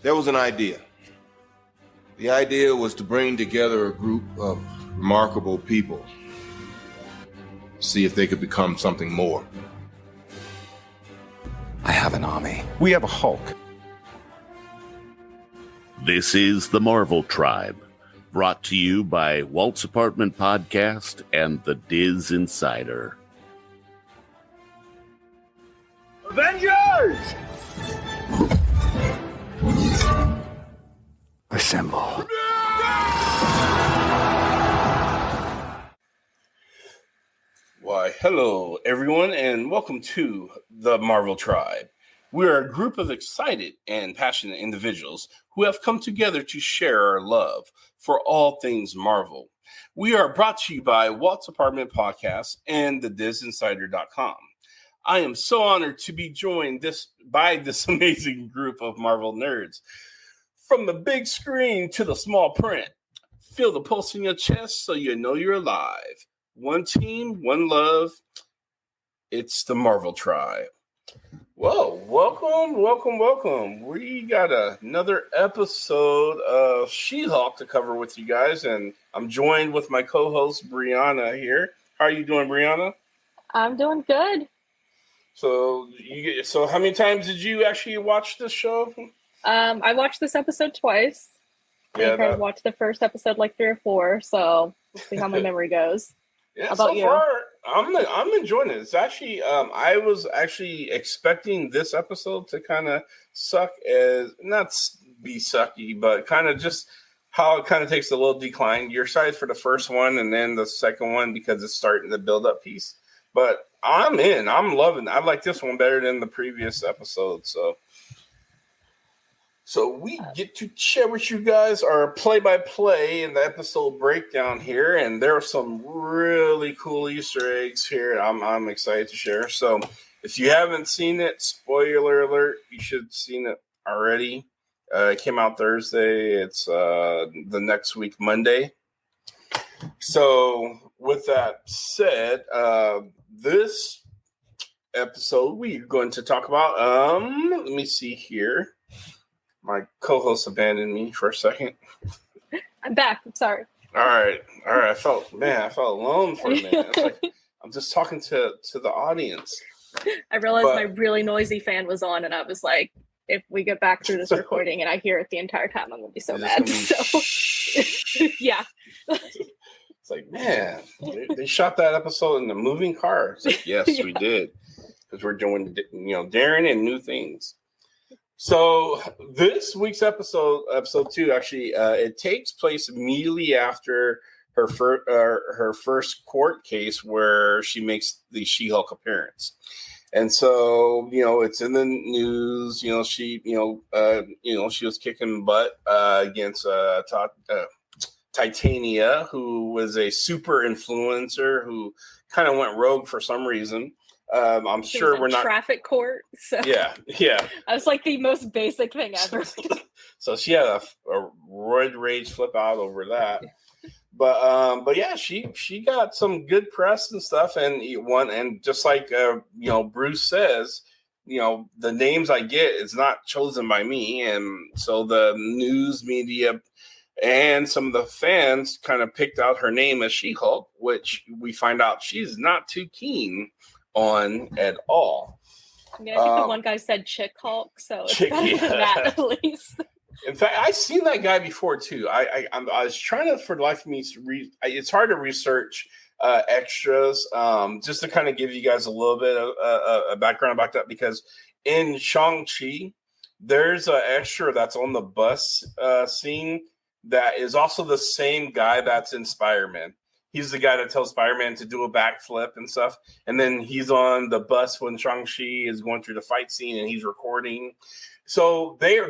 there was an idea. The idea was to bring together a group of remarkable people, see if they could become something more. I have an army. We have a Hulk. This is the Marvel Tribe, brought to you by Walt's Apartment Podcast and the DisInsider. Avengers! Assemble. Why, hello, everyone, and welcome to the Marvel Tribe. We are a group of excited and passionate individuals who have come together to share our love for all things Marvel. We are brought to you by Walt's Apartment Podcast and the DisInsider.com. I am so honored to be joined by this amazing group of Marvel nerds. From the big screen to the small print, feel the pulse in your chest so you know you're alive. One team, one love. It's the Marvel Tribe. Whoa, welcome. We got another episode of She-Hulk to cover with you guys, and I'm joined with my co-host, Brianna, here. How are you doing, Brianna? I'm doing good. So how many times did you actually watch this show? I watched this episode twice. I watched the first episode like 3 or 4, so we'll see how my memory goes. Yeah, how about you? Far, I'm enjoying it. It's actually I was actually expecting this episode to kind of suck, as not be sucky, but kind of just how it kind of takes a little decline. You're excited for the first one and then the second one because it's starting the build up piece. But I'm in. I'm loving it. I like this one better than the previous episode. So we get to share with you guys our play-by-play and the episode breakdown here, and there are some really cool Easter eggs here I'm excited to share. So if you haven't seen it, spoiler alert, you should have seen it already. It came out Thursday. It's the next week, Monday. So with that said, this episode we're going to talk about, let me see here. My co-host abandoned me for a second. I'm back. I'm sorry. All right. I felt alone for a minute. It's like I'm just talking to the audience. I realized my really noisy fan was on, and I was like, if we get back through this recording and I hear it the entire time, I'm going to be so mad. Yeah. It's like, man, they shot that episode in the moving car. It's like, yes, yeah. We did. Because we're doing, daring and new things. So this week's episode 2, actually, it takes place immediately after her first court case where she makes the She-Hulk appearance. And so, it's in the news, she was kicking butt against Titania, who was a super influencer who kind of went rogue for some reason. I'm sure we're not traffic court. So yeah. I was like the most basic thing ever. So she had a roid rage flip out over that. But yeah, she got some good press and stuff, and just like Bruce says, the names I get is not chosen by me, and so the news media and some of the fans kind of picked out her name as She-Hulk, which we find out she's not too keen on at all. I mean, I think the one guy said Chick Hulk, so it's better than that at least. In fact, I've seen that guy before too. I was trying to, for the life of me, it's hard to research extras, just to kind of give you guys a little bit of a background about that, because in Shang-Chi, there's an extra that's on the bus scene that is also the same guy that's in Spider-Man. He's the guy that tells Spider-Man to do a backflip and stuff. And then he's on the bus when Shang-Chi is going through the fight scene and he's recording. So they're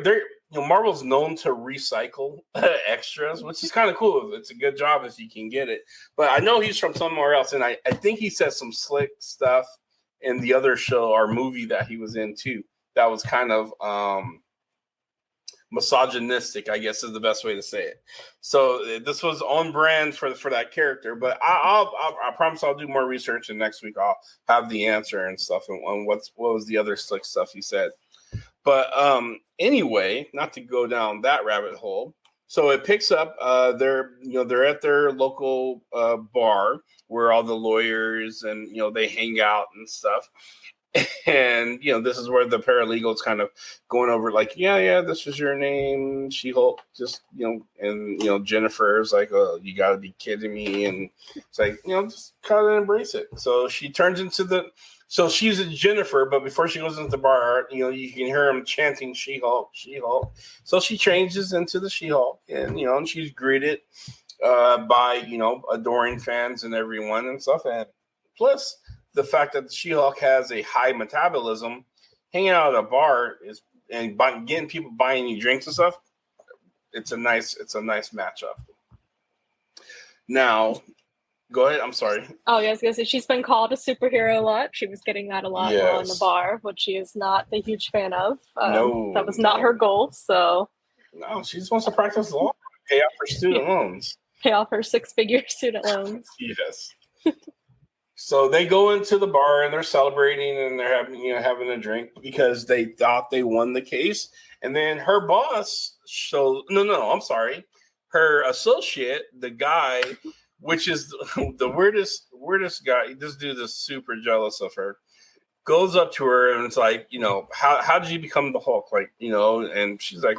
Marvel's known to recycle extras, which is kind of cool. It's a good job if you can get it. But I know he's from somewhere else, and I think he said some slick stuff in the other show or movie that he was in too. That was kind of misogynistic, I guess is the best way to say it. So this was on brand for that character. But I promise I'll do more research, and next week I'll have the answer and stuff. And what was the other slick stuff he said. But anyway, not to go down that rabbit hole. So it picks up. They're at their local bar where all the lawyers and they hang out and stuff. And this is where the paralegal's kind of going over like, yeah, this is your name, She-Hulk. Just and Jennifer's like, oh, you got to be kidding me, and it's like just kind of embrace it. So she turns into so she's a Jennifer, but before she goes into the bar, you can hear him chanting She-Hulk, She-Hulk. So she changes into the She-Hulk, and and she's greeted by adoring fans and everyone and stuff, and plus the fact that the She-Hulk has a high metabolism, hanging out at a bar getting people buying you drinks and stuff. It's a nice matchup. Now, go ahead. I'm sorry. Oh, yeah, I was gonna say she's been called a superhero a lot. She was getting that a lot while in the bar, which she is not a huge fan of. No, that was not her goal. So no, she just wants to practice law, pay off her student loans, pay off her 6-figure student loans. Yes. So they go into the bar and they're celebrating and they're having a drink because they thought they won the case. And then her boss I'm sorry. Her associate, the guy, which is the weirdest guy. This dude is super jealous of her. Goes up to her and it's like, how did you become the Hulk? Like, and she's like,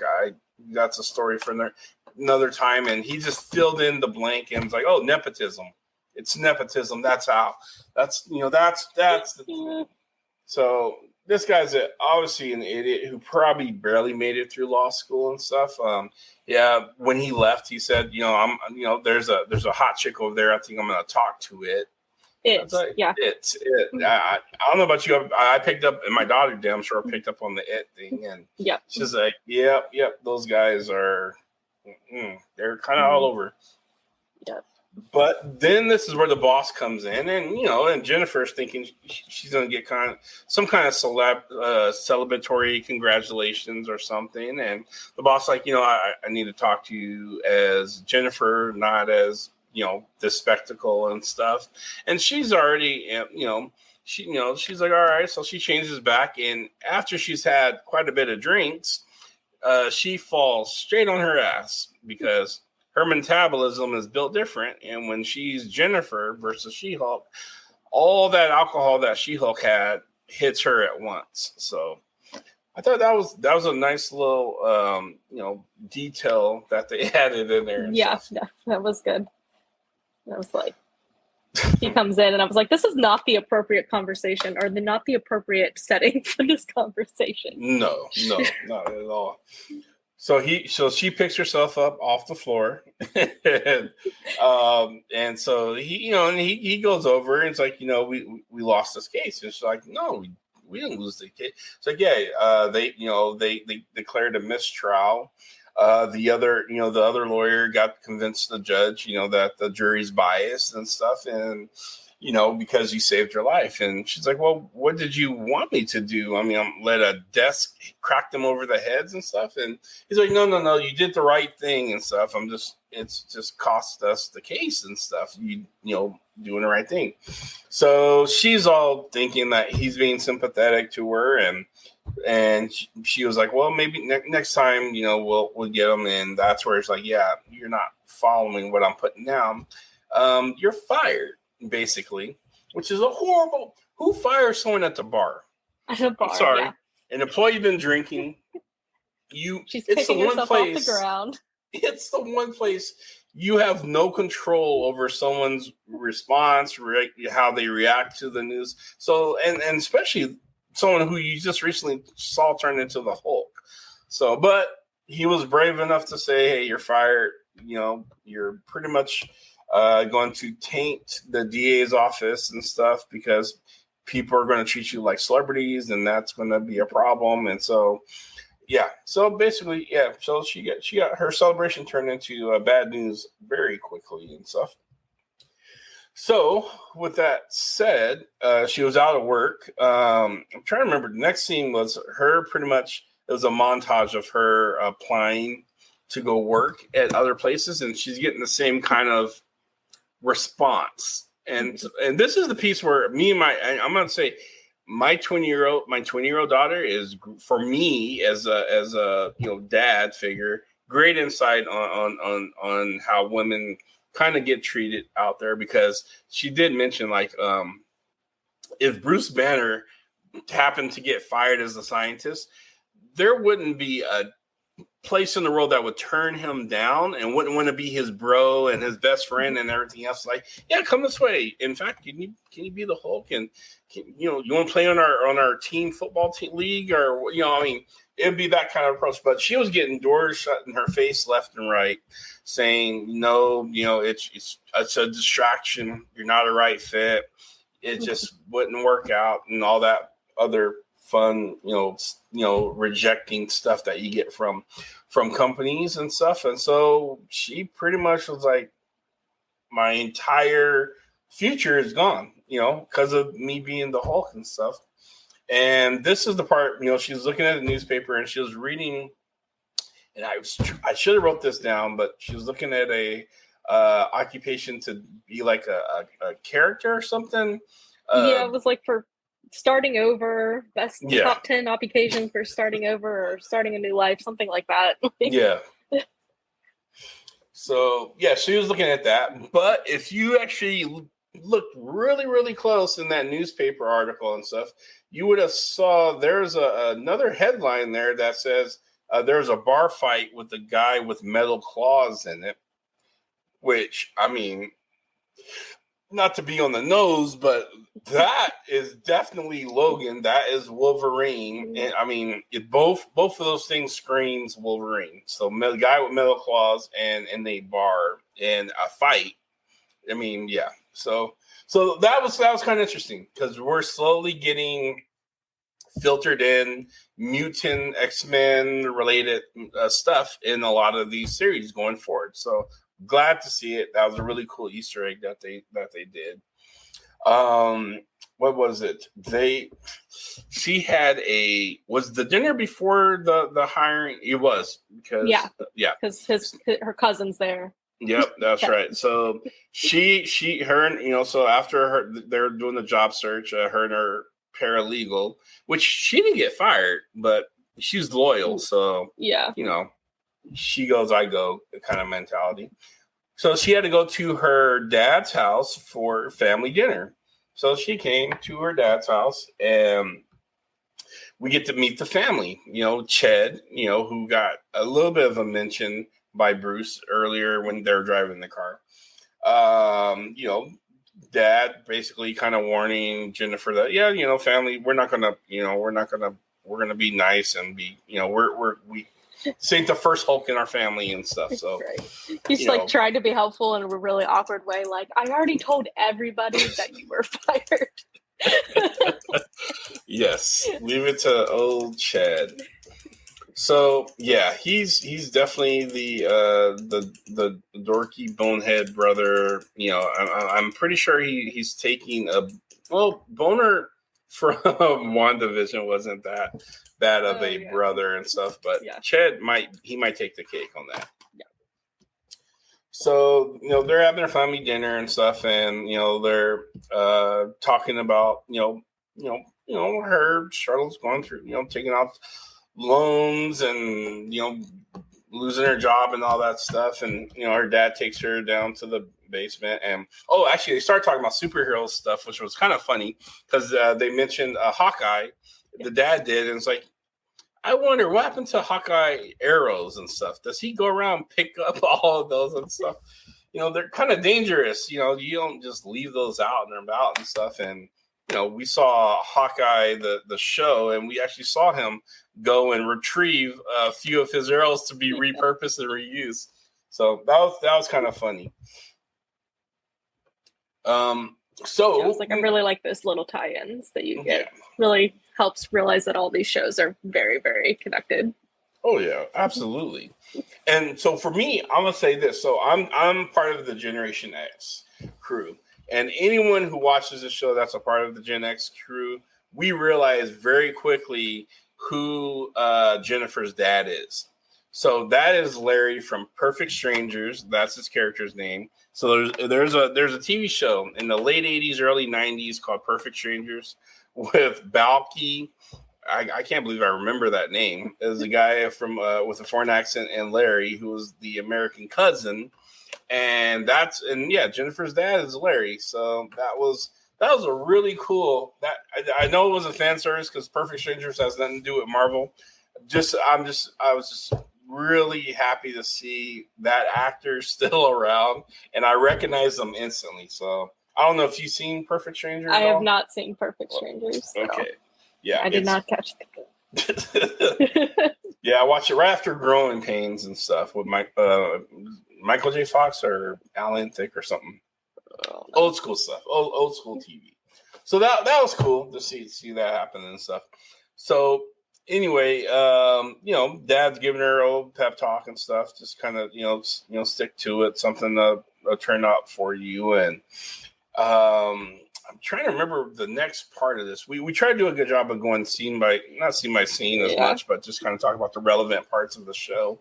that's a story for another time. And he just filled in the blank and was like, oh, nepotism. It's nepotism. That's how. That's the. So this guy's obviously an idiot who probably barely made it through law school and stuff. When he left, he said, there's a hot chick over there. I think I'm gonna talk to it. It's it. I don't know about you. I picked up, and my daughter, damn sure, picked up on the it thing, and she's like, yep. Those guys are, they're kind of all over. Yep. But then this is where the boss comes in, and and Jennifer's thinking she's going to get some kind of celebratory congratulations or something, and the boss like, I need to talk to you as Jennifer, not as this spectacle and stuff. And she's already she's like, all right. So she changes back, and after she's had quite a bit of drinks, she falls straight on her ass because her metabolism is built different, and when she's Jennifer versus She-Hulk, all that alcohol that She-Hulk had hits her at once. So I thought that was a nice little detail that they added in there. Yeah, that was good. I was like, he comes in, and I was like, this is not the appropriate conversation, or not the appropriate setting for this conversation. No, not at all. So she picks herself up off the floor, and so he goes over and it's like, we lost this case. And she's like, no, we didn't lose the case. It's like, they declared a mistrial. The other lawyer got convinced the judge, that the jury's biased and stuff, and because you saved your life. And she's like, well, what did you want me to do? I mean, let a desk crack them over the heads and stuff. And he's like, no, you did the right thing and stuff. It's just cost us the case and stuff. You doing the right thing. So she's all thinking that he's being sympathetic to her. And she was like, well, maybe next time, we'll get them. And that's where it's like, yeah, you're not following what I'm putting down. You're fired. Basically, which is a horrible. Who fires someone at the bar? At a bar, I'm sorry, yeah. An employee been drinking. She's picking herself off the ground. It's the one place you have no control over someone's response, how they react to the news. So, and especially someone who you just recently saw turn into the Hulk. So, but he was brave enough to say, "Hey, you're fired. You're pretty much." Going to taint the DA's office and stuff because people are going to treat you like celebrities, and that's going to be a problem. And so, so basically, so she got her celebration turned into bad news very quickly and stuff. So with that said, she was out of work. I'm trying to remember. The next scene was her pretty much. It was a montage of her applying to go work at other places, and she's getting the same kind of response. And this is the piece where I'm going to say my 20-year-old daughter is, for me as a dad figure, great insight on how women kind of get treated out there, because she did mention like if Bruce Banner happened to get fired as a scientist, there wouldn't be a place in the world that would turn him down and wouldn't want to be his bro and his best friend and everything else. Like, yeah, come this way. In fact, can you be the Hulk? And you want to play on our team football league, or it'd be that kind of approach. But she was getting doors shut in her face left and right, saying no, it's a distraction. You're not a right fit. It just wouldn't work out, and all that other fun, rejecting stuff that you get from companies and stuff. And so she pretty much was like, my entire future is gone, because of me being the Hulk and stuff. And this is the part, she was looking at the newspaper and she was reading, and I should have wrote this down, but she was looking at a occupation to be like a character or something. It was like for starting over, best top 10 occupations for starting over or starting a new life, something like that. Yeah. So, yeah, she was looking at that. But if you actually looked really, really close in that newspaper article and stuff, you would have saw there's another headline there that says there's a bar fight with a guy with metal claws in it, which, I mean, not to be on the nose, but that is definitely Logan. That is Wolverine. And I mean, both of those things screams Wolverine. So the guy with metal claws and a bar and a fight. I mean, yeah. So that was kind of interesting, because we're slowly getting filtered in mutant X-Men related stuff in a lot of these series going forward. So glad to see it. That was a really cool Easter egg that they did. What was it? She had was the dinner before the hiring? It was, because because her cousin's there. Yep, that's right. So her and so after they're doing the job search, her and her paralegal, which she didn't get fired, but she's loyal, so she goes, I go, kind of mentality. So she had to go to her dad's house for family dinner. So she came to her dad's house, and we get to meet the family. Ched, who got a little bit of a mention by Bruce earlier when they were driving the car. Dad basically kind of warning Jennifer that, family, we're gonna be nice and be, this ain't the first Hulk in our family and stuff. So right. He's trying to be helpful in a really awkward way. Like, I already told everybody that you were fired. Yes, leave it to old Chad. So yeah, he's definitely the dorky bonehead brother. I'm pretty sure he's taking Boner from WandaVision wasn't that bad of a brother and stuff, but Ched might take the cake on that. Yeah. So they're having their family dinner and stuff, and they're talking about her struggles going through taking out loans and losing her job and all that stuff, and her dad takes her down to the basement, and actually they started talking about superhero stuff, which was kind of funny, because they mentioned Hawkeye. The dad did, and it's like, I wonder what happened to Hawkeye arrows and stuff. Does he go around pick up all of those and stuff? They're kind of dangerous. You don't just leave those out and about and stuff. And we saw Hawkeye the show, and we actually saw him go and retrieve a few of his arrows to be repurposed and reused. So that was kind of funny. So it's like, I really like those little tie-ins that you get. Really helps realize that all these shows are very, very connected. Oh yeah, absolutely. And so for me, I'm gonna say this. So I'm part of the Generation X crew, and anyone who watches the show that's a part of the Gen X crew, we realize very quickly who Jennifer's dad is. So that is Larry from Perfect Strangers. That's his character's name. So there's a TV show in the late 80s, early 90s called Perfect Strangers, with Balky. I can't believe I remember that name. It was a guy from with a foreign accent, and Larry, who was the American cousin, and Jennifer's dad is Larry. So that was a really cool. That I know it was a fan service because Perfect Strangers has nothing to do with Marvel. I was just really happy to see that actor still around, and I recognized them instantly. So I don't know if you've seen Perfect Strangers. I have not seen Perfect Strangers. So. Okay. Yeah, I did not catch the Yeah, I watched it right after Growing Pains and stuff with Michael J. Fox or Alan Thicke or something. Old school stuff, old school TV. So that was cool to see that happen and stuff. So anyway, Dad's giving her old pep talk and stuff. Just kind of stick to it. Something to turn out for you. And I'm trying to remember the next part of this. We try to do a good job of going not scene by scene as much, but just kind of talk about the relevant parts of the show.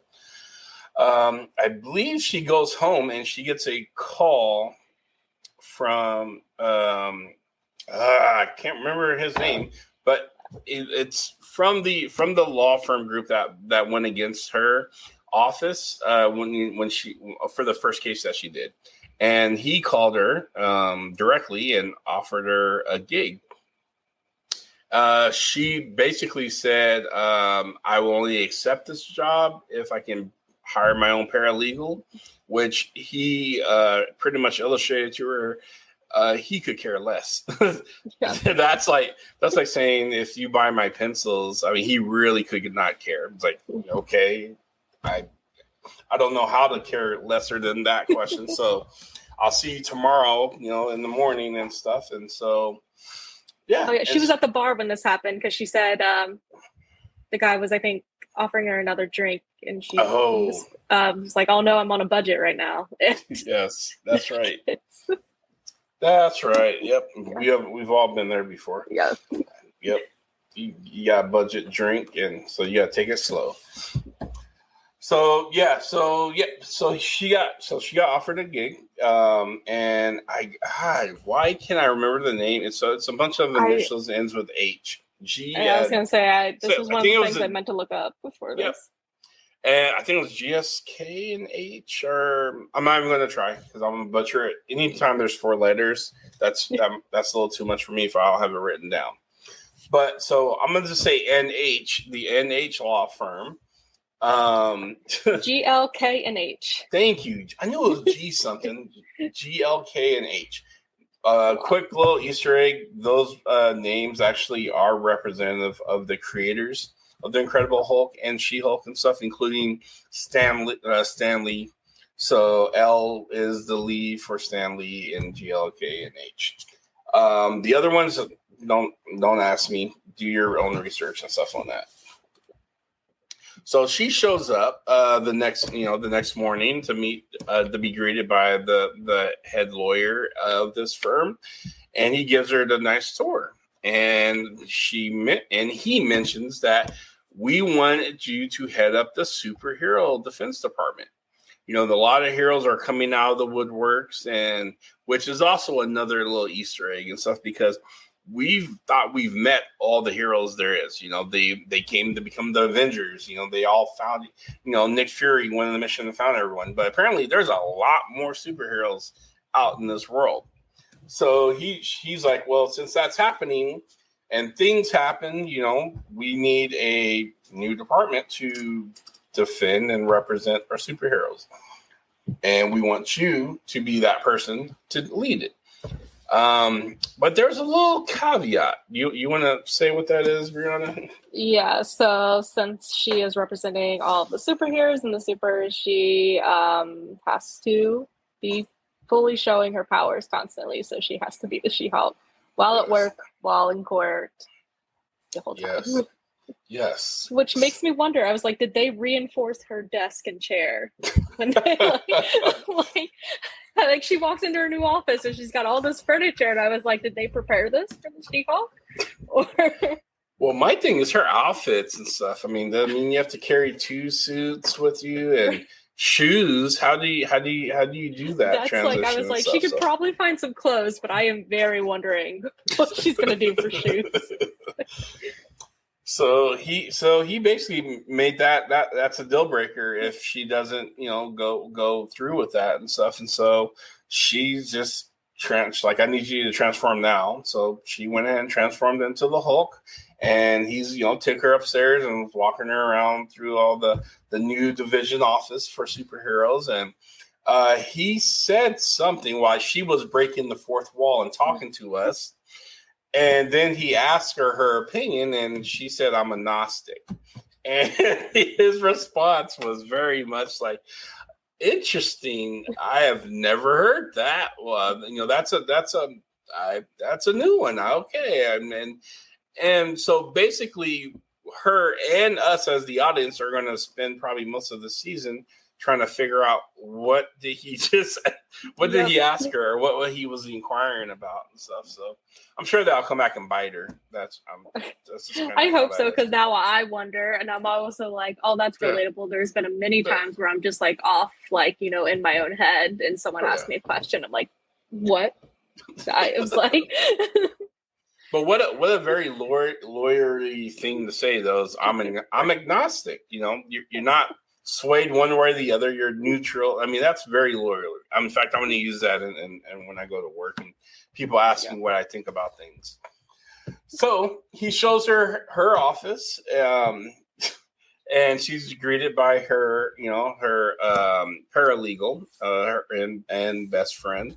I believe she goes home and she gets a call from I can't remember his name, but it's from the law firm group that went against her office when she for the first case that she did. And he called her directly and offered her a gig. She basically said, I will only accept this job if I can hire my own paralegal, which he pretty much illustrated to her. He could care less. Yeah. That's like saying, if you buy my pencils, I mean, he really could not care. It's like, okay, I don't know how to care lesser than that question. So I'll see you tomorrow, in the morning and stuff. And so, yeah. Oh, yeah. She was at the bar when this happened because she said the guy was, I think, offering her another drink. And she was like, oh, no, I'm on a budget right now. Yes, that's right. That's right. Yep. We've all been there before. Yeah. Yep. You got a budget drink, and so you got to take it slow. So she got offered a gig, and why can't I remember the name? It's a bunch of initials, ends with H. G. I was gonna say this was one of the things I meant to look up before this. And I think it was GSK and H, or I'm not even going to try because I'm going to butcher it. Anytime there's 4 letters, that's a little too much for me if I don't have it written down. But so I'm going to just say NH, the NH law firm. GLK and H. Thank you. I knew it was G something. GLK and H. Quick little Easter egg. Those names actually are representative of the creators of the Incredible Hulk and She-Hulk and stuff, including Stan Lee. So L is the Lee for Stan Lee and GLK and H. The other ones, don't ask me. Do your own research and stuff on that. So she shows up the next morning to be greeted by the head lawyer of this firm, and he gives her the nice tour. And he mentions that we wanted you to head up the superhero defense department. A lot of heroes are coming out of the woodworks, and which is also another little Easter egg and stuff, because we've thought we've met all the heroes there is. They came to become the Avengers. They all found, Nick Fury went on the mission and found everyone. But apparently there's a lot more superheroes out in this world. So he's like, well, since that's happening and things happen, we need a new department to defend and represent our superheroes. And we want you to be that person to lead it. But there's a little caveat. You want to say what that is, Brianna? Yeah, so since she is representing all of the superheroes and the supers, she has to be fully showing her powers constantly. So she has to be the She-Hulk while at work, while in court, the whole time. Yes. Which makes me wonder. I was like, did they reinforce her desk and chair when they like she walks into her new office and she's got all this furniture, and I was like, did they prepare this for the She-Hulk? Well, my thing is her outfits and stuff. I mean, you have to carry 2 suits with you and shoes. How do you do that? That's like, I was like, she could probably find some clothes, but I am very wondering what she's gonna do for shoes. So he basically made that's a deal breaker if she doesn't, go through with that and stuff. And so she's just I need you to transform now. So she went in and transformed into the Hulk, and he's, took her upstairs and was walking her around through all the new division office for superheroes. And he said something while she was breaking the fourth wall and talking to us. And then he asked her opinion, and she said, "I'm a Gnostic." And his response was very much like, "Interesting. I have never heard that one. That's a new one. Okay." And so basically, her and us as the audience are going to spend probably most of the season trying to figure out what did he ask her, or what he was inquiring about and stuff. So I'm sure that'll come back and bite her. That's just I hope so, because now I wonder, and I'm also like, oh, that's relatable. There's been many times where I'm just like off, like, in my own head, and someone asked me a question. I'm like, what? I was like, but what a very lawyery thing to say, though. Is I'm agnostic. You're not swayed one way or the other. You're neutral. I mean, that's very loyal. In fact, I'm going to use that and when I go to work and people ask me what I think about things. So he shows her office, and she's greeted by her, her paralegal and best friend.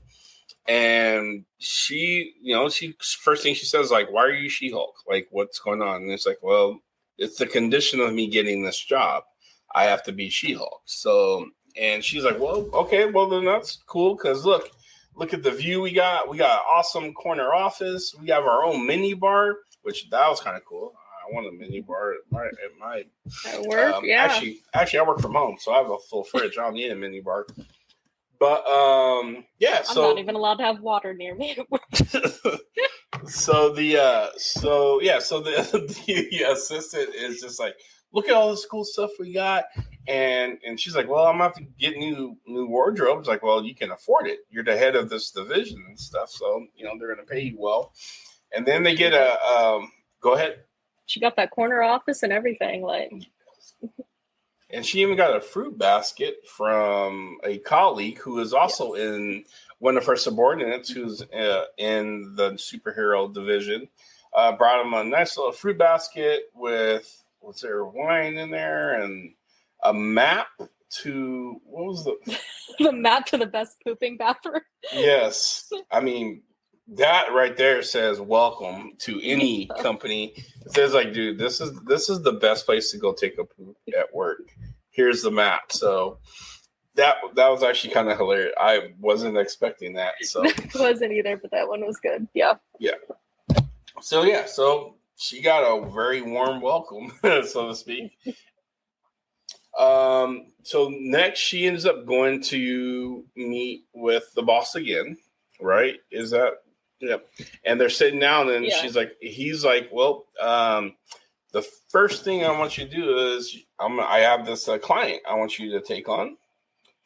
And she first thing she says, like, "Why are you She-Hulk? Like, what's going on?" And it's like, "Well, it's the condition of me getting this job. I have to be She-Hulk." So, and she's like, "Well, okay, well then that's cool, because look at the view we got. We got an awesome corner office. We have our own mini bar," which that was kind of cool. I want a mini bar at my work. Yeah. Actually, I work from home, so I have a full fridge. I don't need a mini bar. But yeah, I'm not even allowed to have water near me. So the assistant is just like, "Look at all this cool stuff we got," and she's like, "Well, I'm gonna have to get new wardrobes." Like, "Well, you can afford it. You're the head of this division and stuff, so they're gonna pay you well." And then they get go ahead. She got that corner office and everything, like. And she even got a fruit basket from a colleague who is also in one of her subordinates, who's in the superhero division. Brought him a nice little fruit basket with, was there wine in there, and a map to, what was the map to the best pooping bathroom? Yes. I mean, that right there says welcome to any company. It says, like, dude, this is the best place to go take a poop at work. Here's the map. So that was actually kind of hilarious. I wasn't expecting that. So I wasn't either, but that one was good. Yeah. Yeah. So she got a very warm welcome, so to speak. So next she ends up going to meet with the boss again, right? Is that, yeah. And they're sitting down, and he's like, "Well, the first thing I want you to do is I have this client I want you to take on.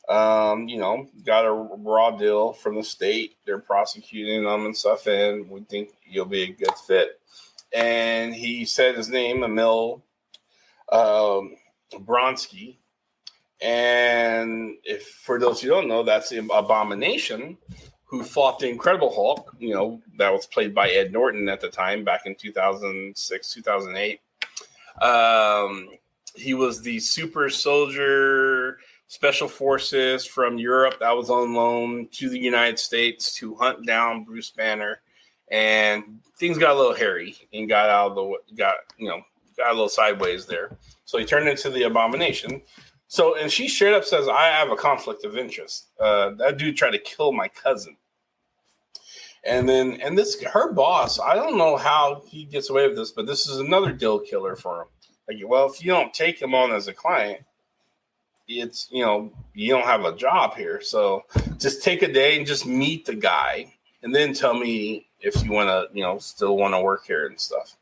Got a raw deal from the state. They're prosecuting them and stuff, and we think you'll be a good fit." And he said his name, Emil Bronsky. And if for those who don't know, that's the Abomination, who fought the Incredible Hulk, that was played by Ed Norton at the time, back in 2006, 2008. He was the super soldier special forces from Europe that was on loan to the United States to hunt down Bruce Banner. And things got a little hairy and got a little sideways there. So he turned into the Abomination. So, and she straight up says, "I have a conflict of interest. That dude tried to kill my cousin." And her boss, I don't know how he gets away with this, but this is another deal killer for him. Like, well, if you don't take him on as a client, it's, you don't have a job here. So just take a day and just meet the guy, and then tell me if you want to, still want to work here and stuff.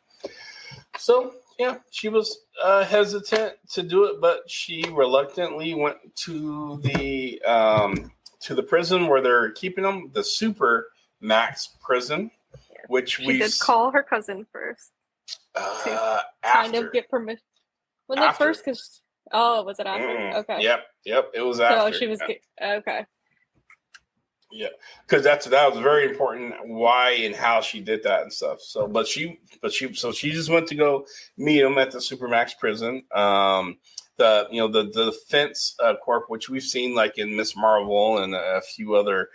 So Yeah, she was hesitant to do it, but she reluctantly went to the prison where they're keeping them, the Super Max prison, which she did call her cousin first to kind of get permission. Was it first? Because was it after? Okay. Yep. It was after. So she was okay. Yeah, because that was very important. Why and how she did that and stuff. So, she just went to go meet him at the Supermax prison. The Defense Corp, which we've seen like in Miss Marvel and a few other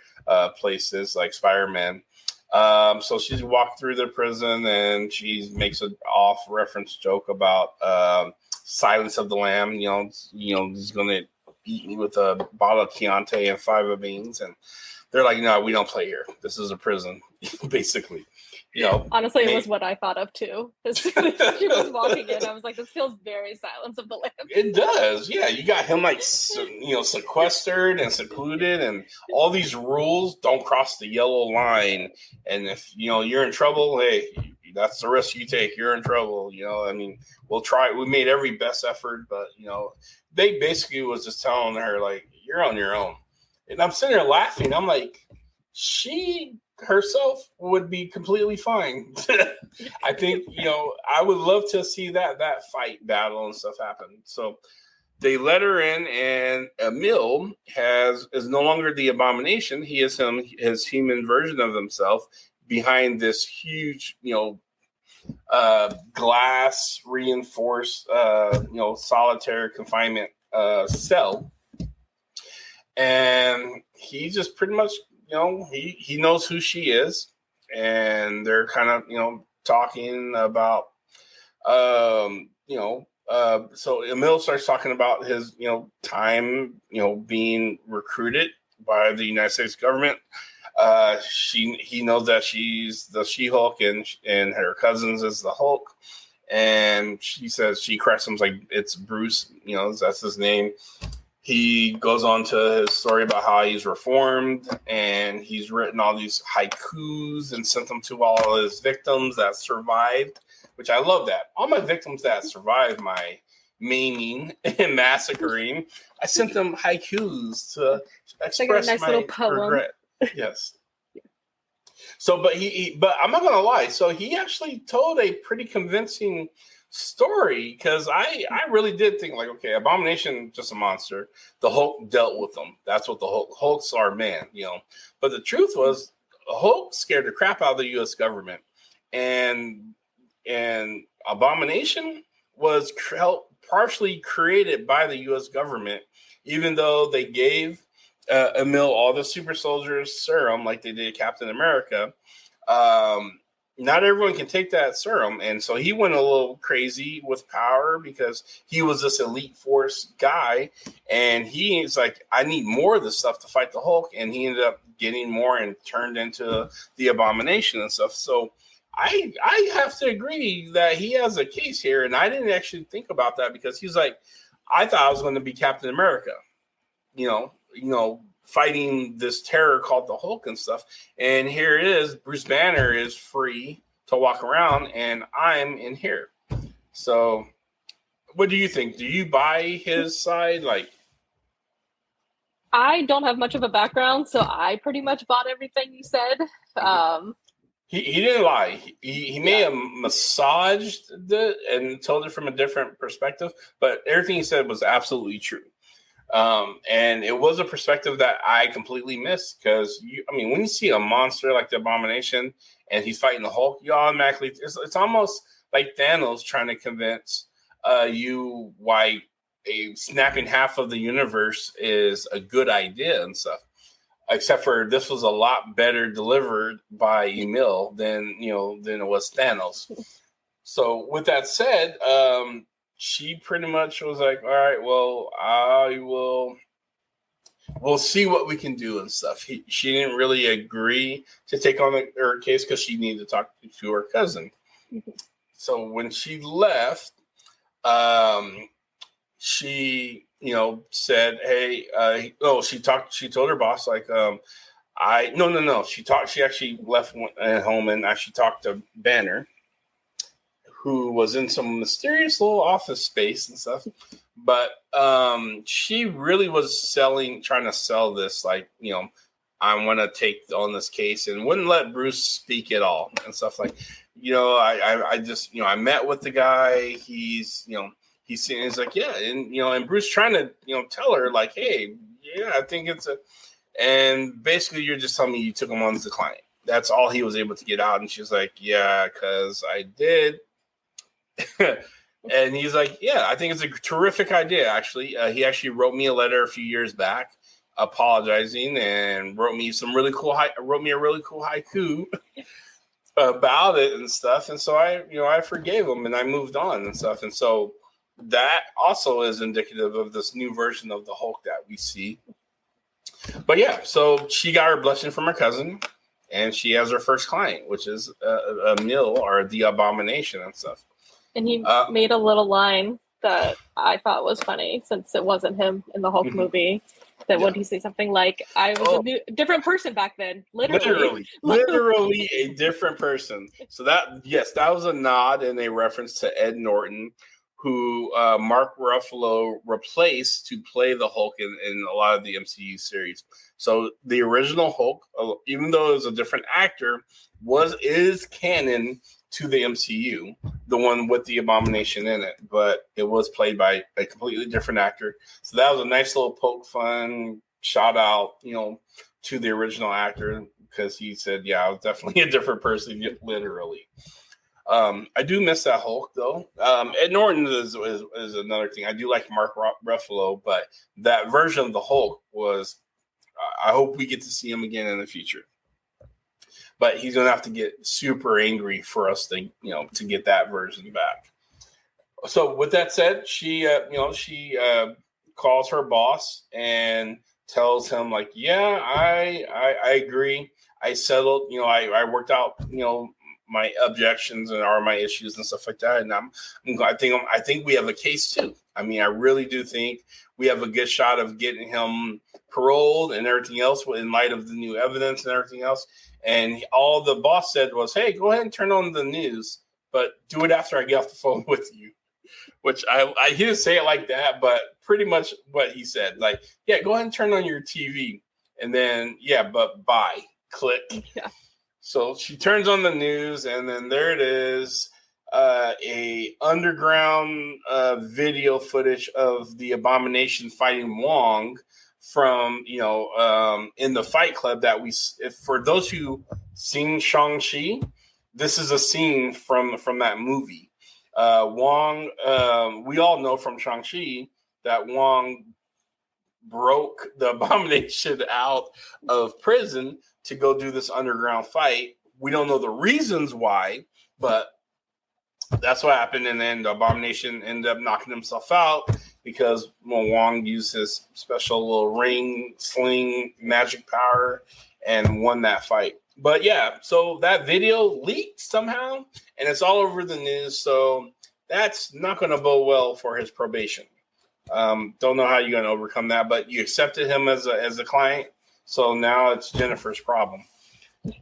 places like Spider-Man. So she's walked through the prison and she makes an off-reference joke about Silence of the Lamb. He's going to beat me with a bottle of Chianti and 5 of beans and. They're like, no, we don't play here. This is a prison, basically. Honestly, it was what I thought of too. She was walking in. I was like, this feels very Silence of the Lambs. It does. Yeah, you got him like, sequestered and secluded, and all these rules don't cross the yellow line. And if you're in trouble, hey, that's the risk you take. You're in trouble. We'll try. We made every best effort, but they basically was just telling her like, you're on your own. And I'm sitting there laughing. I'm like, she herself would be completely fine. I think, I would love to see that fight battle and stuff happen. So they let her in, and Emil is no longer the Abomination. He is his human version of himself behind this huge, glass reinforced, solitary confinement cell. And he just pretty much, he knows who she is, and they're kind of, talking about, so Emil starts talking about his, time, being recruited by the United States government. He knows that she's the She-Hulk and her cousins is the Hulk. And she says, she corrects him like it's Bruce, that's his name. He goes on to his story about how he's reformed and he's written all these haikus and sent them to all of his victims that survived, which I love that. All my victims that survived my maiming and massacring, I sent them haikus to express like a nice my little poem. regret. Yes. So, but I'm not going to lie. So he actually told a pretty convincing story, because I really did think like, okay, Abomination just a monster. The Hulk dealt with them. That's what the Hulks are, man. But the truth was, the Hulk scared the crap out of the U.S. government, and Abomination was partially created by the U.S. government, even though they gave Emil all the super soldiers serum like they did Captain America. Not everyone can take that serum. And so he went a little crazy with power because he was this elite force guy. And he's like, I need more of this stuff to fight the Hulk. And he ended up getting more and turned into the Abomination and stuff. So I have to agree that he has a case here. And I didn't actually think about that because he's like, I thought I was going to be Captain America, fighting this terror called the Hulk and stuff. And here it is. Bruce Banner is free to walk around and I'm in here. So what do you think? Do you buy his side? Like, I don't have much of a background, so I pretty much bought everything you said. He didn't lie. He may have massaged it and told it from a different perspective, but everything he said was absolutely true. And it was a perspective that I completely missed because when you see a monster like the Abomination and he's fighting the Hulk, you automatically it's almost like Thanos trying to convince you why snapping half of the universe is a good idea and stuff. Except for this was a lot better delivered by Emil than it was Thanos. So with that said, she pretty much was like, all right, well, we'll see what we can do and stuff. She didn't really agree to take on her case because she needed to talk to her cousin. Mm-hmm. So when she left, she, said, hey, she told her boss, like, she actually left home and actually talked to Banner, who was in some mysterious little office space and stuff. But she really was trying to sell this, like, I want to take on this case, and wouldn't let Bruce speak at all and stuff like, I just, I met with the guy. He's like, yeah. And Bruce trying to, tell her like, hey, yeah, I think and basically you're just telling me you took him on as a client. That's all he was able to get out. And she's like, yeah, because I did. And he's like, yeah, I think it's a terrific idea, actually. He actually wrote me a letter a few years back apologizing and wrote me a really cool haiku about it and stuff. And so I forgave him and I moved on and stuff. And so that also is indicative of this new version of the Hulk that we see. But yeah, so she got her blessing from her cousin, and she has her first client, which is a mill or the Abomination and stuff. And he made a little line that I thought was funny, since it wasn't him in the Hulk movie. That when he say something like, I was a different person back then. Literally a different person. So that was a nod and a reference to Ed Norton, who Mark Ruffalo replaced to play the Hulk in a lot of the MCU series. So the original Hulk, even though it was a different actor, is canon to the MCU, the one with the Abomination in it, but it was played by a completely different actor. So that was a nice little poke fun shout out, to the original actor, because he said, yeah, I was definitely a different person, literally. I do miss that Hulk though. Ed Norton is another thing. I do like Mark Ruffalo, but that version of the Hulk was, I hope we get to see him again in the future. But he's going to have to get super angry for us to get that version back. So with that said, she calls her boss and tells him like, yeah, I agree. I settled, I worked out, my objections and my issues and stuff like that. And I think we have a case too. I mean, I really do think we have a good shot of getting him paroled and everything else in light of the new evidence and everything else. And all the boss said was, hey, go ahead and turn on the news, but do it after I get off the phone with you. Which he didn't say it like that, but pretty much what he said. Like, yeah, go ahead and turn on your TV. And then, but bye. Click. Yeah. So she turns on the news, and then there it is, a underground video footage of the Abomination fighting Wong from, in the Fight Club that for those who seen Shang-Chi, this is a scene from that movie. Wong, we all know from Shang-Chi that Wong broke the Abomination out of prison to go do this underground fight. We don't know the reasons why, but that's what happened. And then the Abomination ended up knocking himself out because Wong used his special little ring sling magic power and won that fight. But yeah, so that video leaked somehow and it's all over the news. So that's not going to bode well for his probation. Don't know how you're going to overcome that, but you accepted him as a client. So now it's Jennifer's problem.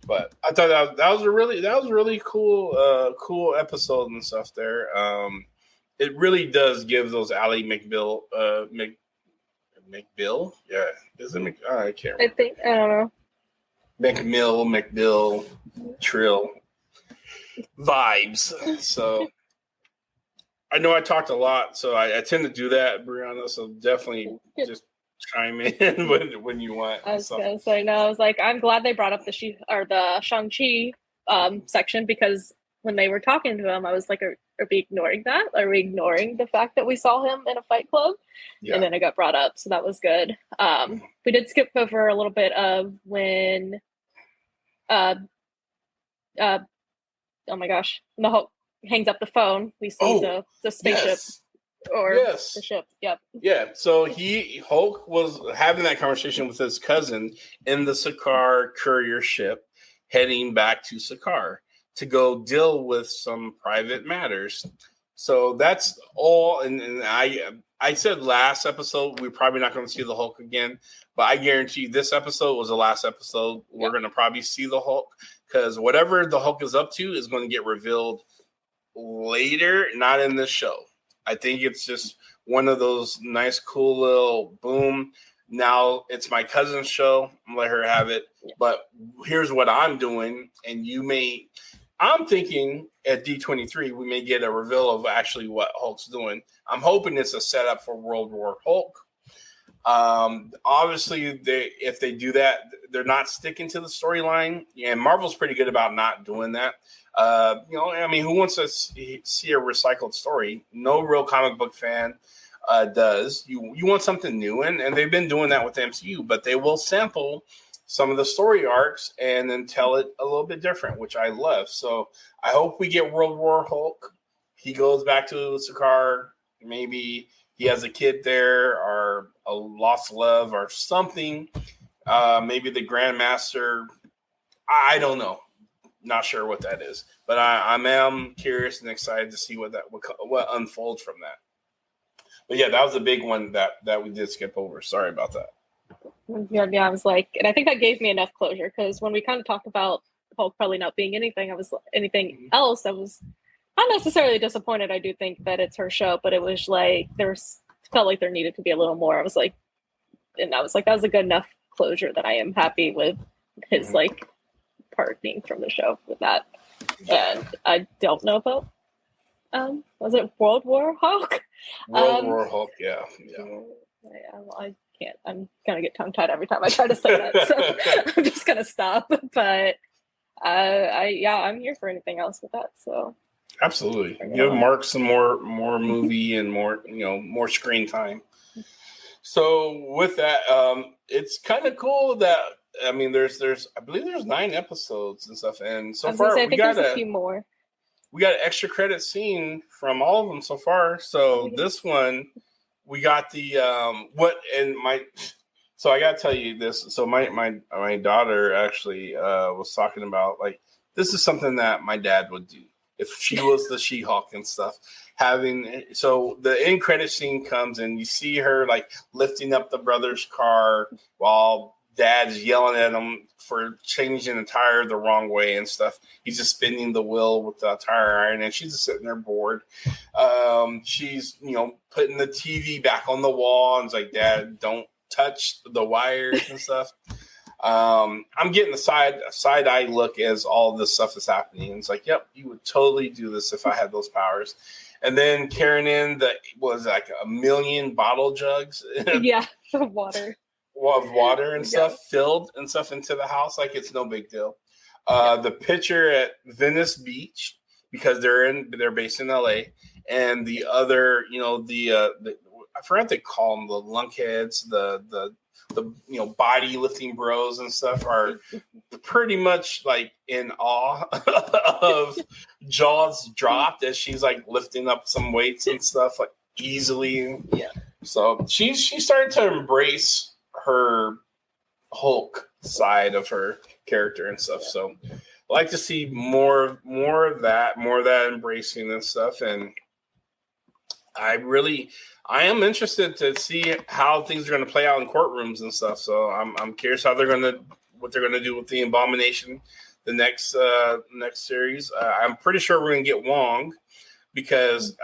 But I thought that was a really cool episode and stuff there. It really does give those Ally McBeal, McBeal? Yeah. Is it I can't remember. I don't know. McBeal, Trill vibes. So I know I talked a lot, so I tend to do that, Brianna. So definitely just chime in when you want. I was gonna say no. I was like, I'm glad they brought up the Shang-Chi section, because when they were talking to him, I was like, are we ignoring that? Are we ignoring the fact that we saw him in a fight club? Yeah. And then it got brought up, so that was good. We did skip over a little bit of when, oh my gosh, the Hulk hangs up the phone. We see the spaceship. Yes. Or the ship. Yep. Yeah. So Hulk was having that conversation with his cousin in the Sakaar courier ship, heading back to Sakaar to go deal with some private matters. So that's all. And I said last episode we're probably not going to see the Hulk again, but I guarantee this episode was the last episode. We're going to probably see the Hulk, because whatever the Hulk is up to is going to get revealed later, not in this show. I think it's just one of those nice, cool little boom. Now it's my cousin's show. I'm gonna let her have it. Yeah. But here's what I'm doing, and I'm thinking at D23 we may get a reveal of actually what Hulk's doing. I'm hoping it's a setup for World War Hulk. Obviously, if they do that, they're not sticking to the storyline. And Marvel's pretty good about not doing that. Who wants to see a recycled story? No real comic book fan does. You want something new, and they've been doing that with the MCU, but they will sample some of the story arcs and then tell it a little bit different, which I love. So I hope we get World War Hulk. He goes back to Sakaar. Maybe he has a kid there or a lost love or something. Maybe the Grandmaster. I don't know. Not sure what that is. But I am curious and excited to see what unfolds from that. But yeah, that was a big one that we did skip over. Sorry about that. Yeah, I was like, and I think that gave me enough closure because when we kind of talked about Hulk probably not being anything else, I was not necessarily disappointed. I do think that it's her show, but it was like felt like there needed to be a little more. I was like, that was a good enough closure that I am happy with his like parting from the show with that. And I don't know about was it World War Hulk? World War Hulk, yeah. I can't. I'm gonna get tongue tied every time I try to say that, so I'm just gonna stop. But I'm here for anything else with that. So absolutely, give Mark some more movie and more screen time. So with that, it's kind of cool that there's I believe there's 9 episodes and stuff, and so far I think there's a few more. We got an extra credit scene from all of them so far. So this one, we got the So I gotta tell you this. So my daughter actually was talking about like this is something that my dad would do if she was the She-Hulk and stuff. So the end credit scene comes and you see her like lifting up the brother's car while Dad's yelling at him for changing the tire the wrong way and stuff. He's just spinning the wheel with the tire iron, and she's just sitting there bored. She's putting the TV back on the wall, and it's like, Dad, don't touch the wires and stuff. I'm getting the side eye look as all this stuff is happening. And it's like, yep, you would totally do this if I had those powers. And then carrying in was like 1 million bottle jugs. Yeah, water. Of water and stuff filled and stuff into the house like it's no big deal. The picture at Venice Beach because they're based in LA, and the other I forgot to call them the lunkheads, the body lifting bros and stuff are pretty much like in awe of Jaws dropped as she's like lifting up some weights and stuff like easily. Yeah. So she started to embrace her Hulk side of her character and stuff. So I like to see more of that embracing and stuff. And I am interested to see how things are going to play out in courtrooms and stuff. So I'm curious what they're going to do with the Abomination, the next series. I'm pretty sure we're going to get Wong because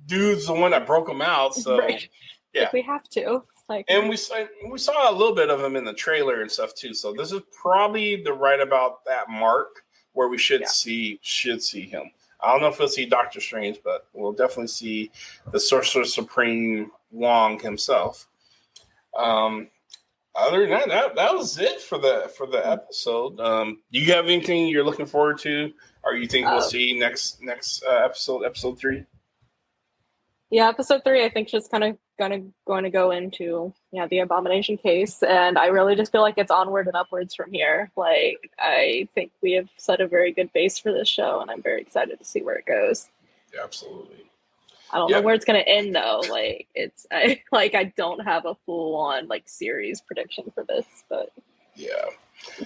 dude's the one that broke him out. So right. Yeah, we have to. And we saw a little bit of him in the trailer and stuff too. So this is probably right about that mark where we should see him. I don't know if we'll see Doctor Strange, but we'll definitely see the Sorcerer Supreme Wong himself. Other than that was it for the episode. Do you have anything you're looking forward to, or you think we'll see next episode 3? Yeah, episode 3, I think, just kind of going to go into the Abomination case, and I really just feel like it's onward and upwards from here. Like, I think we have set a very good base for this show, and I'm very excited to see where it goes. Yeah, absolutely. I don't know where it's going to end though. Like, I don't have a full on series prediction for this, but yeah,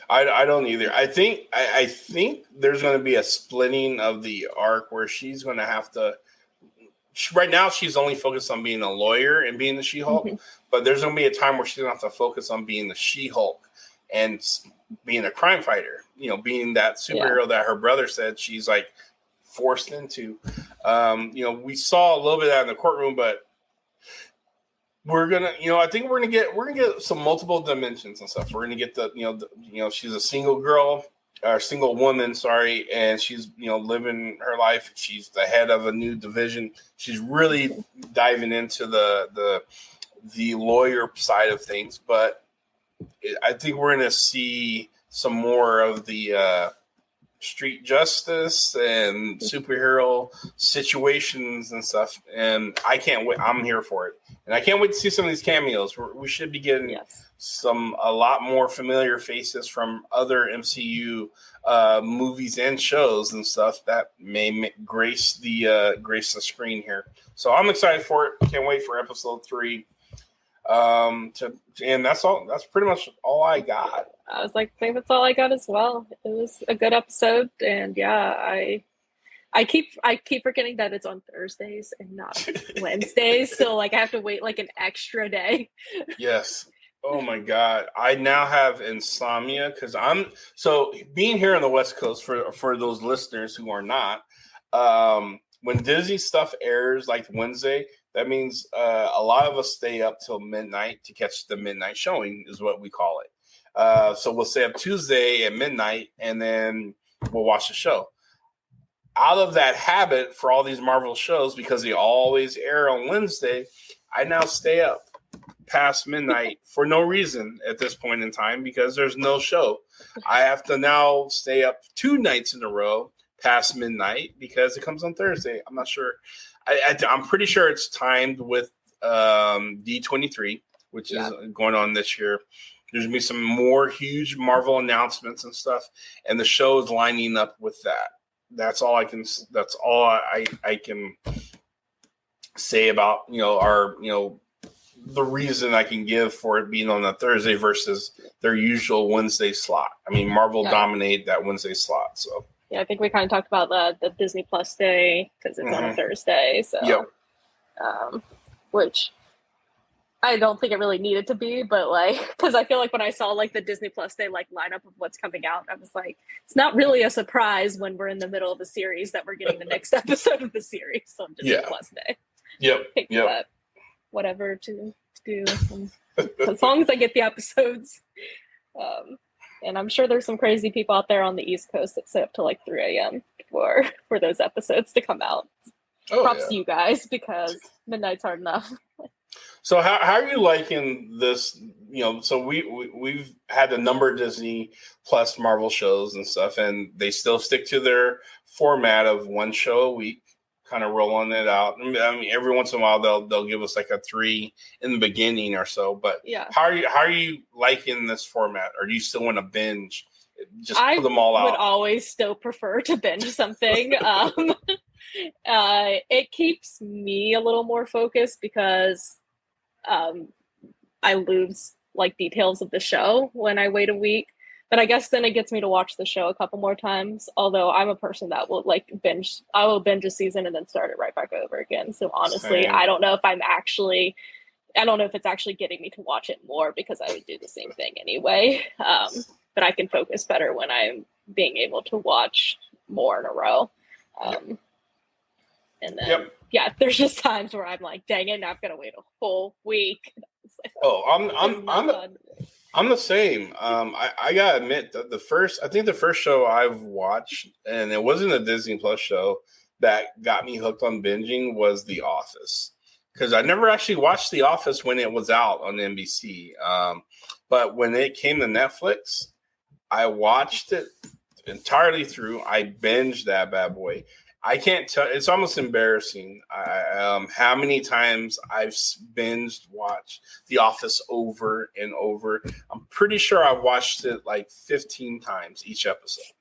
I don't either. I think there's going to be a splitting of the arc where she's going to have to. Right now, she's only focused on being a lawyer and being the She-Hulk, but there's going to be a time where she's going to have to focus on being the She-Hulk and being a crime fighter, being that superhero that her brother said she's like forced into. We saw a little bit of that in the courtroom, but we're gonna, I think we're gonna get some multiple dimensions and stuff. We're gonna get she's a single girl or single woman, sorry, and she's living her life. She's the head of a new division. She's really diving into the lawyer side of things, but I think we're gonna see some more of the street justice and superhero situations and stuff, and I can't wait. I'm here for it, and I can't wait to see some of these cameos. We should be getting a lot more familiar faces from other MCU movies and shows and stuff that may grace the screen here. So I'm excited for it. Can't wait for episode 3. And that's all. That's pretty much all I got. I was like, I think that's all I got as well. It was a good episode, and I keep forgetting that it's on Thursdays and not Wednesdays. So like I have to wait like an extra day. Yes. Oh my God. I now have insomnia because being here on the West Coast for those listeners who are not, when Disney stuff airs like Wednesday, that means a lot of us stay up till midnight to catch the midnight showing is what we call it. So we'll stay up Tuesday at midnight and then we'll watch the show. Out of that habit for all these Marvel shows, because they always air on Wednesday, I now stay up past midnight for no reason at this point in time because there's no show. I have to now stay up 2 nights in a row past midnight because it comes on Thursday. I'm not sure. I'm pretty sure it's timed with D23, which is going on this year. There's going to be some more huge Marvel announcements and stuff, and the show is lining up with that. That's all I can say about our the reason I can give for it being on a Thursday versus their usual Wednesday slot. I mean, Marvel dominated that Wednesday slot, so. Yeah, I think we kind of talked about the Disney Plus day because it's on a Thursday. So, which I don't think it really needed to be, but because I feel like when I saw the Disney Plus day lineup of what's coming out, I was like, it's not really a surprise when we're in the middle of a series that we're getting the next episode of the series on Disney Plus day. Yep. Whatever to do, as long as I get the episodes. And I'm sure there's some crazy people out there on the East Coast that stay up till 3 a.m. for those episodes to come out. Props to you guys because midnight's hard enough. So how are you liking this? So we've had a number of Disney Plus Marvel shows and stuff, and they still stick to their format of 1 show a week, kind of rolling it out. I mean, every once in a while they'll give us a 3 in the beginning or so. But how are you liking this format, or do you still want to binge? Just put them all out. I would always still prefer to binge something. It keeps me a little more focused because I lose details of the show when I wait a week. But I guess then it gets me to watch the show a couple more times. Although I'm a person that will binge. I will binge a season and then start it right back over again. So honestly, I don't know if it's actually getting me to watch it more because I would do the same thing anyway. But I can focus better when I'm being able to watch more in a row. And then, there's just times where I'm like, dang it, now I've got to wait a whole week. I'm the same. I gotta admit that the first show I've watched, and it wasn't a Disney Plus show that got me hooked on binging, was The Office. Because I never actually watched The Office when it was out on NBC. But when it came to Netflix, I watched it entirely through. I binged that bad boy. I can't tell. It's almost embarrassing. How many times I've binged watched The Office over and over. I'm pretty sure I've watched it 15 times each episode.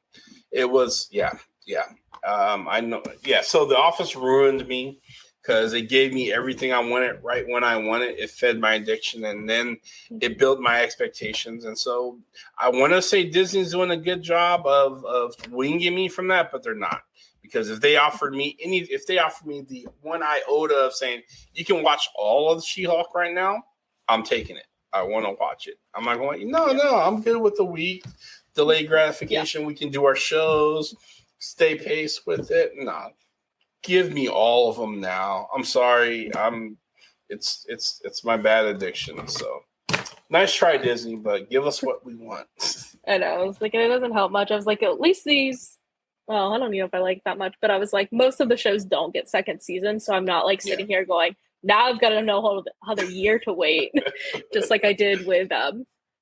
It was, I know. Yeah. So The Office ruined me because it gave me everything I wanted right when I wanted. It fed my addiction, and then it built my expectations. And so I want to say Disney's doing a good job of winging me from that, but they're not. Because if they offered me the 1 iota of saying you can watch all of She-Hulk right now, I'm taking it. I want to watch it. I'm not going. No, I'm good with the week delay gratification. We can do our shows. stay pace with it. No, give me all of them now. I'm sorry. It's my bad addiction. So nice try, Disney, but give us what we want. I know. I was like, it doesn't help much. I was like, at least these. Well, I don't know if I like that much, but I was like, most of the shows don't get second season, so I'm not like sitting here going, now I've got to know another year to wait, just like I did with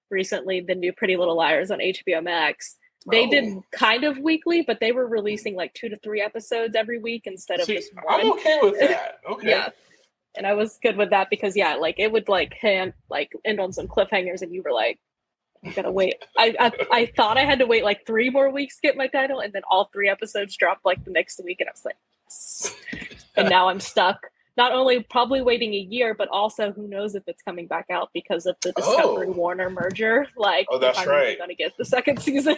recently the new Pretty Little Liars on HBO Max. They did kind of weekly, but they were releasing like 2 to 3 episodes every week instead of just one. I'm okay with that. Okay. Yeah. And I was good with that because like it would like end on some cliffhangers, and you were like, I gotta wait. I thought I had to wait like 3 more weeks to get my title, and then all 3 episodes dropped like the next week, and I was like, yes. And now I'm stuck. Not only probably waiting a year, but also who knows if it's coming back out because of the Discovery Warner merger. Like, that's if I'm right. going to get the second season.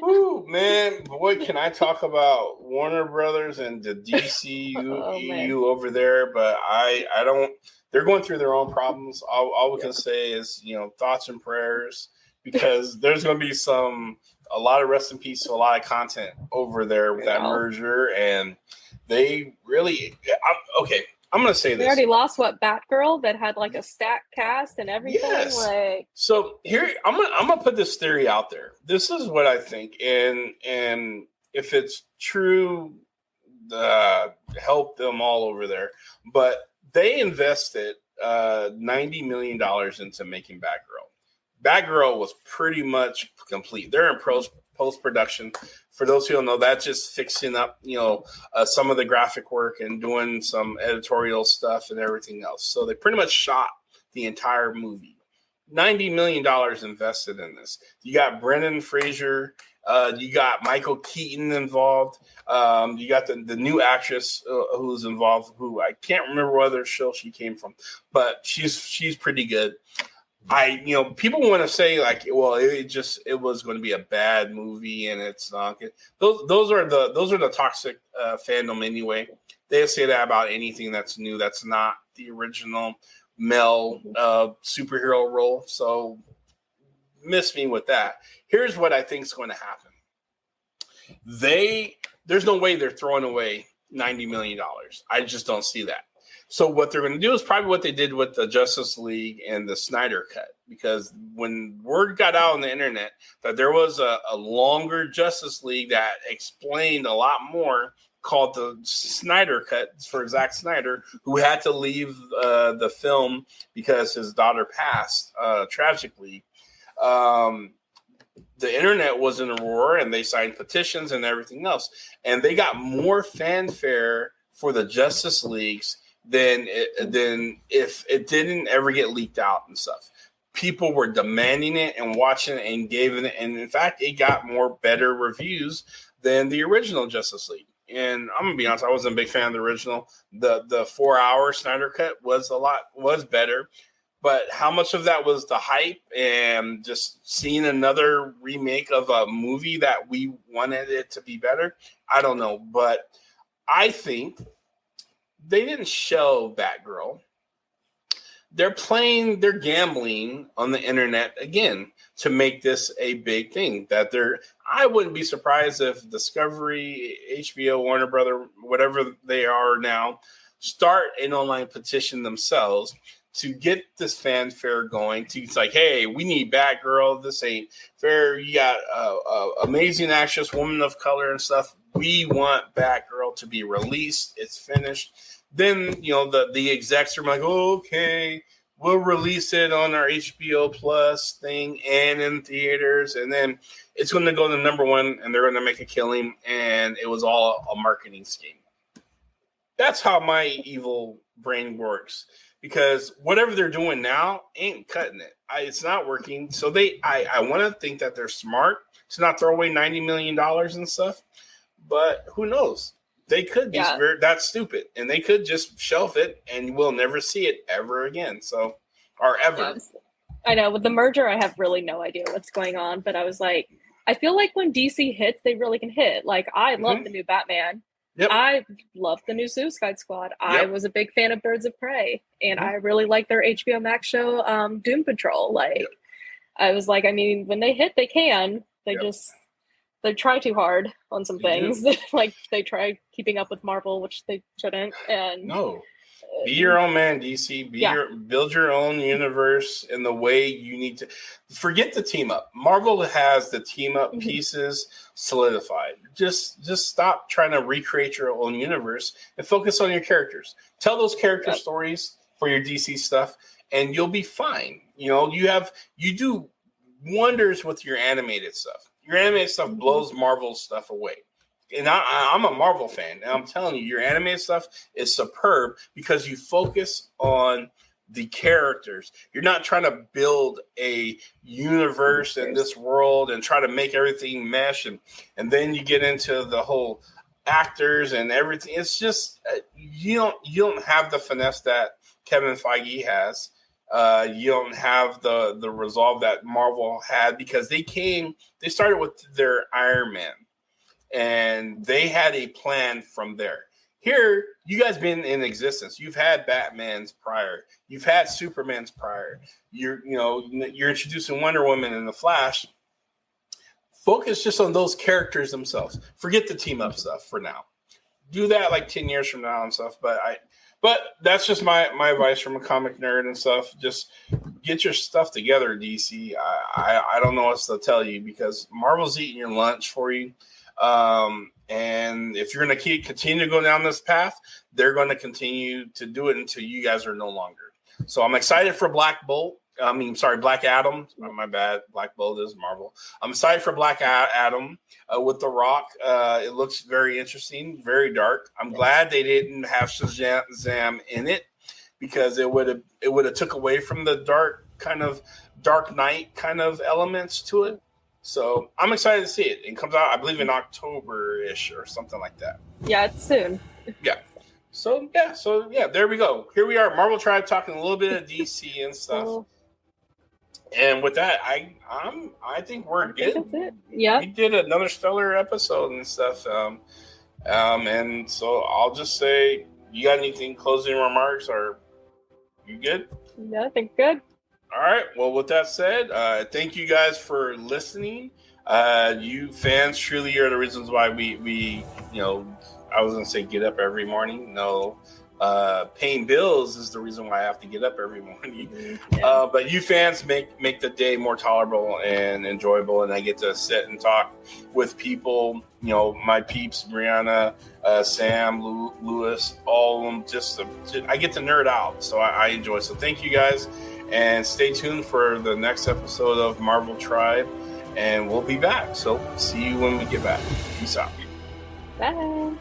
Ooh, man, boy, can I talk about Warner Brothers and the DCEU over there? But I don't. They're going through their own problems. All we can say is, thoughts and prayers, because there's going to be a lot of rest in peace to a lot of content over there with that merger, and they really. I'm going to say this. They already lost Batgirl that had like a stacked cast and everything. Yes. Like, so here I'm gonna put this theory out there. This is what I think, and if it's true, help them all over there. But they invested $90 million into making Batgirl. Batgirl was pretty much complete. They're in post-production. For those who don't know, that's just fixing up, some of the graphic work and doing some editorial stuff and everything else. So they pretty much shot the entire movie. $90 million invested in this. You got Brendan Fraser. You got Michael Keaton involved. You got the new actress who's involved, who I can't remember what other show she came from, but she's pretty good. People want to say like, well, it was going to be a bad movie and it's not good. Those are the toxic fandom anyway. They say that about anything that's new, that's not the original male superhero role. So miss me with that. Here's what I think is going to happen. There's no way they're throwing away $90 million. I just don't see that. So what they're going to do is probably what they did with the Justice League and the Snyder Cut, because when word got out on the internet that there was a longer Justice League that explained a lot more, called the Snyder Cut for Zack Snyder, who had to leave the film because his daughter passed tragically. The internet was in a roar, and they signed petitions and everything else, and they got more fanfare for the Justice Leagues than if it didn't ever get leaked out and stuff. People were demanding it and watching it and giving it, and in fact, it got better reviews than the original Justice League. And I'm gonna be honest, I wasn't a big fan of the original. The 4-hour Snyder Cut was better, but how much of that was the hype and just seeing another remake of a movie that we wanted it to be better? I don't know, but I think they didn't show Batgirl. They're gambling on the internet again to make this a big thing. I wouldn't be surprised if Discovery, HBO, Warner Brother, whatever they are now, start an online petition themselves to get this fanfare going. It's like, hey, we need Batgirl. This ain't fair. You got amazing actress, woman of color and stuff. We want Batgirl to be released. It's finished. Then, the execs are like, oh, okay, we'll release it on our HBO Plus thing and in theaters. And then it's going to go to number 1 and they're going to make a killing. And it was all a marketing scheme. That's how my evil brain works, because whatever they're doing now ain't cutting it. It's not working. So I want to think that they're smart to not throw away $90 million and stuff. But who knows? They could be that stupid, and they could just shelf it, and we'll never see it ever again. So, or ever. I know. With the merger, I have really no idea what's going on. But I was like, I feel like when DC hits, they really can hit. Like, I love the new Batman. Yep. I love the new Suicide Squad. Yep. I was a big fan of Birds of Prey, and I really like their HBO Max show, Doom Patrol. Like, I was like, I mean, when they hit, they can. They just they try too hard on some They do. things. Like they try keeping up with Marvel, which they shouldn't. And No. Be your own man, DC. Build your own universe in the way you need to. Forget the team up. Marvel has the team up pieces solidified. Just stop trying to recreate your own universe and focus on your characters. Tell those character stories for your DC stuff, and you'll be fine. You know, you do wonders with your animated stuff. Your animated stuff blows Marvel stuff away. And I'm a Marvel fan, and I'm telling you, your animated stuff is superb because you focus on the characters. You're not trying to build a universe in this world and try to make everything mesh, and then you get into the whole actors and everything. It's just you don't have the finesse that Kevin Feige has. You don't have the resolve that Marvel had because they started with their Iron Man. And they had a plan from there. Here, you guys been in existence. You've had Batman's prior. You've had Superman's prior. You're introducing Wonder Woman and the Flash. Focus just on those characters themselves. Forget the team up stuff for now. Do that like 10 years from now and stuff. But that's just my advice from a comic nerd and stuff. Just get your stuff together, DC. I don't know what to tell you because Marvel's eating your lunch for you. And if you're going to continue to go down this path, they're going to continue to do it until you guys are no longer. So I'm excited for Black Adam. My bad. Black Bolt is Marvel. I'm excited for Black Adam with The Rock. It looks very interesting, very dark. I'm glad they didn't have Shazam in it because it would have took away from the Dark Knight kind of elements to it. So I'm excited to see it. It comes out, I believe, in October-ish or something like that. Yeah, it's soon. Yeah. So there we go. Here we are, Marvel Tribe, talking a little bit of DC and stuff. Cool. And with that, I think we're good. That's it. Yeah. We did another stellar episode and stuff. And so I'll just say, you got anything closing remarks, or you good? Yeah, I think good. All right. Well, with that said, thank you guys for listening. You fans truly are the reasons why we I was going to say get up every morning. No, paying bills is the reason why I have to get up every morning. But you fans make the day more tolerable and enjoyable, and I get to sit and talk with people. You know, my peeps, Brianna, Sam, Lewis, all of them. I get to nerd out, so I enjoy. So thank you guys. And stay tuned for the next episode of Marvel Tribe. And we'll be back. So see you when we get back. Peace out. Bye.